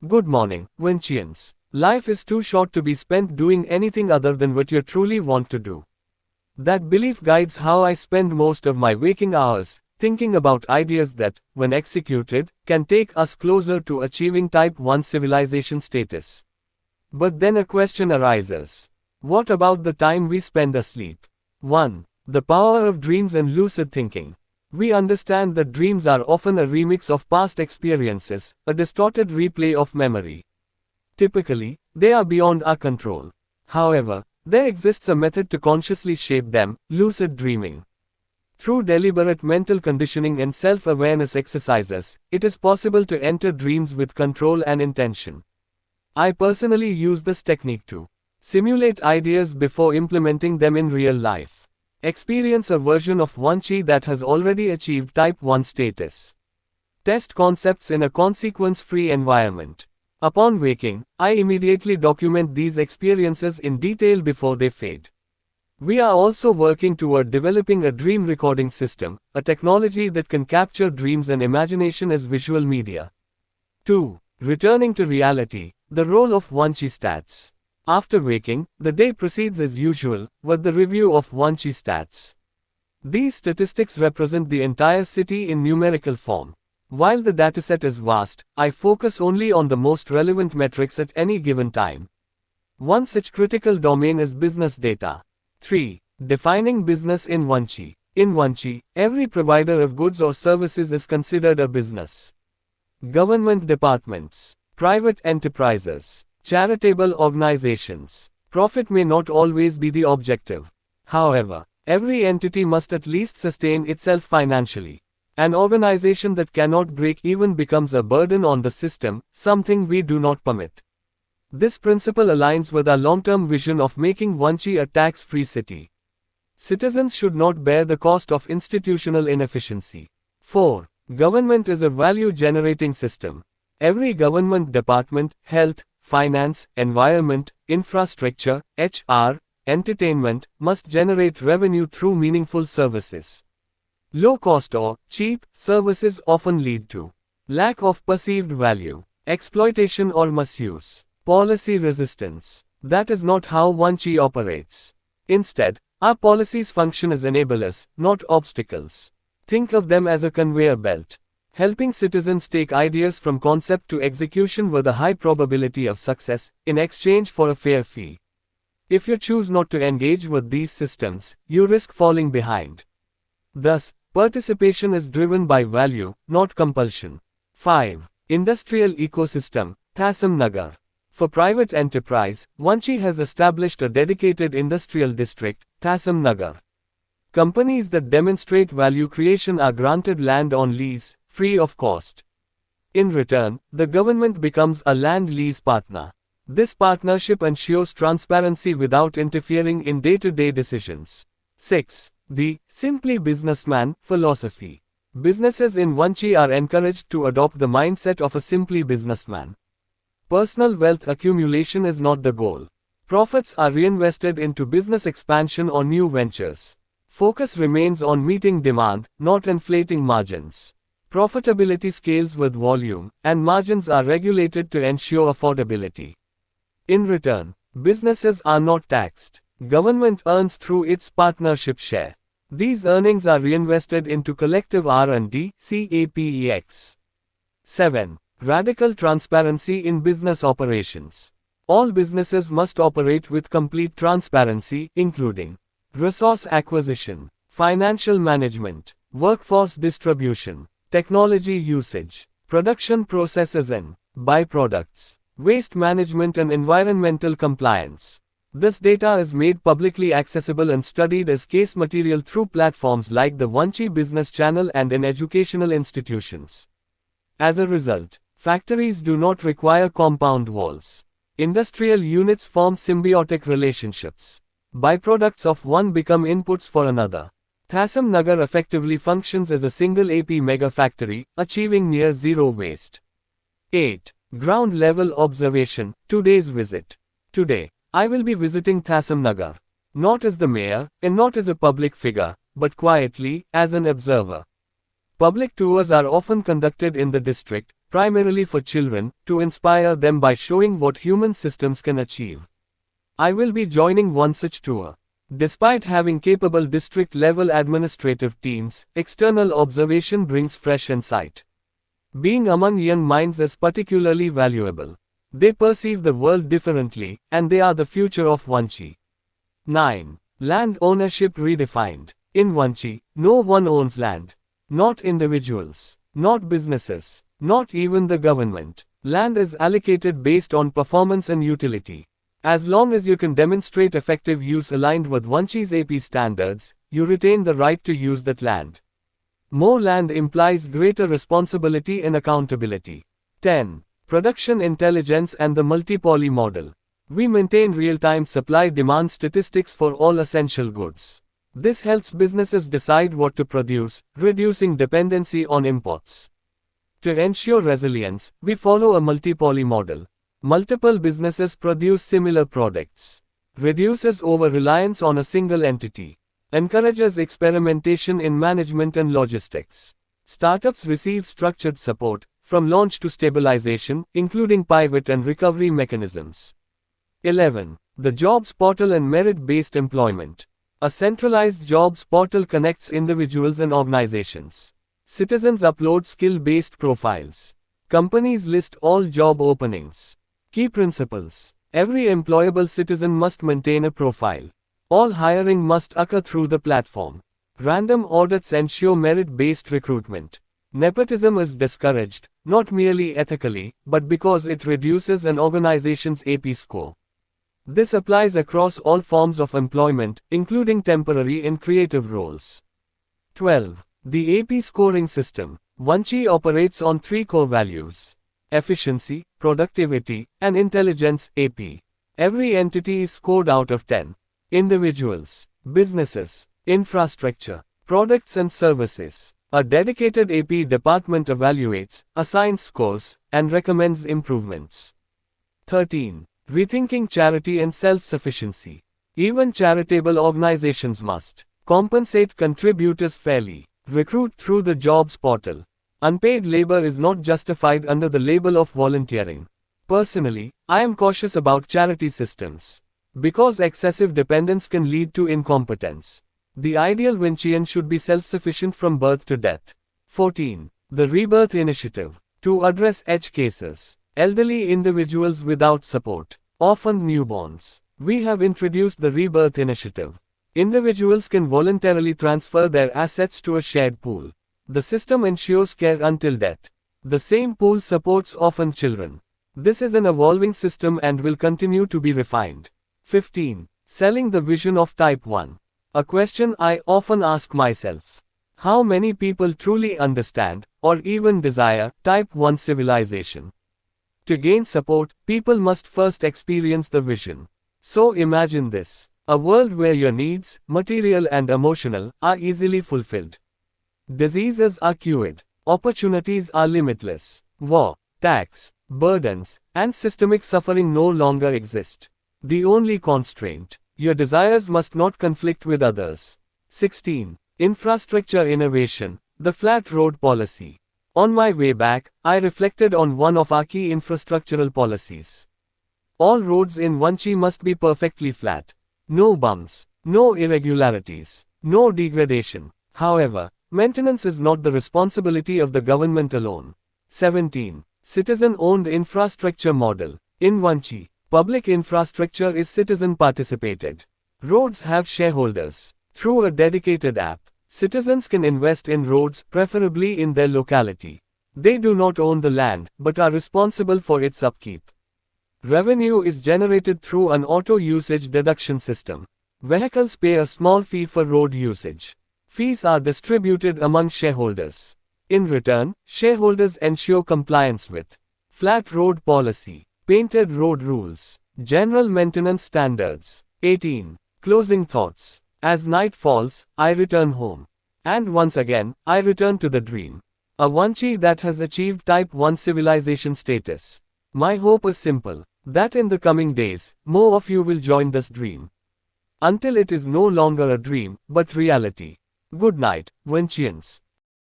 Good morning, Vanchians. Life is too short to be spent doing anything other than what you truly want to do. That belief guides how I spend most of my waking hours, thinking about ideas that, when executed, can take us closer to achieving Type 1 civilization status. But then a question arises. What about the time we spend asleep? 1. The power of dreams and lucid thinking. We understand that dreams are often a remix of past experiences, a distorted replay of memory. Typically, they are beyond our control. However, there exists a method to consciously shape them, lucid dreaming. Through deliberate mental conditioning and self-awareness exercises, it is possible to enter dreams with control and intention. I personally use this technique to simulate ideas before implementing them in real life. Experience a version of Vanchi that has already achieved Type 1 status. Test concepts in a consequence-free environment. Upon waking, I immediately document these experiences in detail before they fade. We are also working toward developing a dream recording system, a technology that can capture dreams and imagination as visual media. 2. Returning to reality, the role of Vanchi stats. After waking, the day proceeds as usual, with the review of Vanchi stats. These statistics represent the entire city in numerical form. While the dataset is vast, I focus only on the most relevant metrics at any given time. One such critical domain is business data. 3. Defining business in Vanchi. In Vanchi, every provider of goods or services is considered a business. Government departments, private enterprises, charitable organizations. Profit may not always be the objective. However, every entity must at least sustain itself financially. An organization that cannot break even becomes a burden on the system, something we do not permit. This principle aligns with our long-term vision of making Vanchi a tax-free city. Citizens should not bear the cost of institutional inefficiency. 4. Government is a value-generating system. Every government department, health, finance, environment, infrastructure, HR, entertainment, must generate revenue through meaningful services. Low cost or cheap services often lead to lack of perceived value, exploitation or misuse, policy resistance. That is not how Vanchi operates. Instead, our policies function as enablers, not obstacles. Think of them as a conveyor belt, helping citizens take ideas from concept to execution with a high probability of success, in exchange for a fair fee. If you choose not to engage with these systems, you risk falling behind. Thus, participation is driven by value, not compulsion. 5. Industrial ecosystem, Thassam Nagar. For private enterprise, Vanchi has established a dedicated industrial district, Thassam Nagar. Companies that demonstrate value creation are granted land on lease, free of cost. In return, the government becomes a land lease partner. This partnership ensures transparency without interfering in day-to-day decisions. 6. The Simply Businessman philosophy. Businesses in Vanchi are encouraged to adopt the mindset of a simply businessman. Personal wealth accumulation is not the goal. Profits are reinvested into business expansion or new ventures. Focus remains on meeting demand, not inflating margins. Profitability scales with volume, and margins are regulated to ensure affordability. In return, businesses are not taxed. Government earns through its partnership share. These earnings are reinvested into collective R&D, CAPEX. 7. Radical transparency in business operations. All businesses must operate with complete transparency, including resource acquisition, financial management, workforce distribution, technology usage, production processes and byproducts, waste management and environmental compliance. This data is made publicly accessible and studied as case material through platforms like the Vanchi Business Channel and in educational institutions. As a result, factories do not require compound walls. Industrial units form symbiotic relationships. Byproducts of one become inputs for another. Thassam Nagar effectively functions as a single AP mega factory, achieving near zero waste. 8. Ground level observation, today's visit. Today, I will be visiting Thassam Nagar. Not as the mayor, and not as a public figure, but quietly, as an observer. Public tours are often conducted in the district, primarily for children, to inspire them by showing what human systems can achieve. I will be joining one such tour. Despite having capable district-level administrative teams, external observation brings fresh insight. Being among young minds is particularly valuable. They perceive the world differently, and they are the future of Vanchi. 9. Land ownership redefined. In Vanchi, no one owns land. Not individuals, not businesses, not even the government. Land is allocated based on performance and utility. As long as you can demonstrate effective use aligned with Vanchi's EPI standards, you retain the right to use that land. More land implies greater responsibility and accountability. 10. Production intelligence and the multipoly model. We maintain real-time supply-demand statistics for all essential goods. This helps businesses decide what to produce, reducing dependency on imports. To ensure resilience, we follow a multipoly model. Multiple businesses produce similar products. Reduces over-reliance on a single entity. Encourages experimentation in management and logistics. Startups receive structured support, from launch to stabilization, including pivot and recovery mechanisms. 11. The Jobs Portal and Merit-Based Employment. A centralized jobs portal connects individuals and organizations. Citizens upload skill-based profiles. Companies list all job openings. Key principles. Every employable citizen must maintain a profile. All hiring must occur through the platform. Random audits ensure merit-based recruitment. Nepotism is discouraged, not merely ethically, but because it reduces an organization's EPI score. This applies across all forms of employment, including temporary and creative roles. 12. The EPI Scoring System. Vanchi operates on 3 core values: efficiency, productivity, and intelligence, EPI. Every entity is scored out of 10. Individuals, businesses, infrastructure, products and services. A dedicated EPI department evaluates, assigns scores, and recommends improvements. 13. Rethinking charity and self-sufficiency. Even charitable organizations must compensate contributors fairly, recruit through the jobs portal. Unpaid labor is not justified under the label of volunteering. Personally, I am cautious about charity systems, because excessive dependence can lead to incompetence. The ideal Vanchian should be self-sufficient from birth to death. 14. The Rebirth Initiative. To address edge cases, elderly individuals without support, often newborns. We have introduced the Rebirth Initiative. Individuals can voluntarily transfer their assets to a shared pool. The system ensures care until death. The same pool supports orphan children. This is an evolving system and will continue to be refined. 15. Selling the vision of Type 1. A question I often ask myself. How many people truly understand, or even desire, Type 1 civilization? To gain support, people must first experience the vision. So imagine this: a world where your needs, material and emotional, are easily fulfilled. Diseases are cured. Opportunities are limitless. War, tax, burdens, and systemic suffering no longer exist. The only constraint: your desires must not conflict with others. 16. Infrastructure innovation, the flat road policy. On my way back, I reflected on one of our key infrastructural policies. All roads in Vanchi must be perfectly flat. No bumps, no irregularities, no degradation. However, maintenance is not the responsibility of the government alone. 17. Citizen-owned infrastructure model. In Vanchi, public infrastructure is citizen-participated. Roads have shareholders. Through a dedicated app, citizens can invest in roads, preferably in their locality. They do not own the land, but are responsible for its upkeep. Revenue is generated through an auto-usage deduction system. Vehicles pay a small fee for road usage. Fees are distributed among shareholders. In return, shareholders ensure compliance with flat road policy, painted road rules, general maintenance standards. 18. Closing thoughts. As night falls, I return home. And once again, I return to the dream. A Vanchi that has achieved Type 1 civilization status. My hope is simple: that in the coming days, more of you will join this dream. Until it is no longer a dream, but reality. Good night, Vanchians.